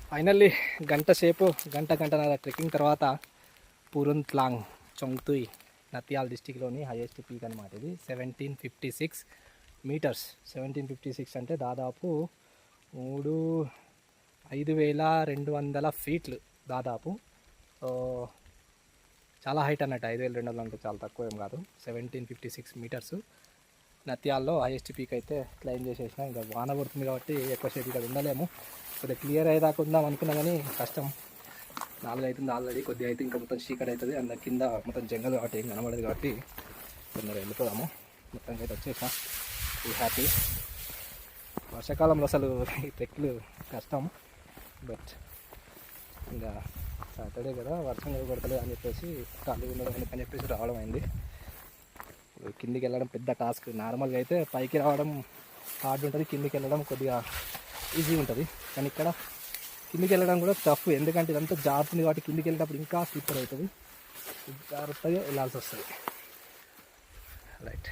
Finally గంటన్నర trekking తర్వాత Pooran త్లాంగ్ చొంగ్తుయ్ నత్యాల్ డిస్టిక్లోని highest peak అనమాట. ఇది 1756 మీటర్స్. 1756 అంటే దాదాపు 5200 ఫీట్లు దాదాపు. సో చాలా హైట్ అన్నట్టు. 5200 అంటే చాలా తక్కువ ఏం కాదు. 1756 మీటర్స్ నత్యాల్లో హైయెస్ట్ పీక్ అయితే క్లైమ్ చేసేసిన. ఇంకా వాన పడుతుంది కాబట్టి ఎక్కువ సేపు ఇక్కడ ఉండలేము. కొద్దిగా క్లియర్ అయ్యేదాకా ఉందాం అనుకున్నా కానీ కష్టం. 4 అవుతుంది ఆల్రెడీ. కొద్దిగా అయితే ఇంకా మొత్తం చీకటి అవుతుంది. అండ్ కింద మొత్తం జంగల్ కాబట్టి ఏం కనబడదు కాబట్టి తొందరగా వెళ్ళిపోదాము. మొత్తంగా అయితే వచ్చేసాం. ఈ హ్యాపీ. వర్షాకాలంలో అసలు ఈ ట్రెక్లు కష్టం. బట్ ఇంకా సాటర్డే కదా వర్షం కొడతలేదు అని చెప్పేసి ఖాళీ ఉండడం అని చెప్పేసి రావడం అయింది. కిందికి వెళ్ళడం పెద్ద టాస్క్. నార్మల్గా అయితే పైకి రావడం హార్డ్ ఉంటుంది, కిందికి వెళ్ళడం కొద్దిగా ఈజీ ఉంటుంది. కానీ ఇక్కడ కిందికి వెళ్ళడం కూడా టఫ్. ఎందుకంటే ఇదంతా జారుతుంది కాబట్టి కిందికి వెళ్ళేటప్పుడు ఇంకా స్లిప్పర్ అవుతుంది. జాగ్రత్తగా వెళ్ళాల్సి వస్తుంది. రైట్.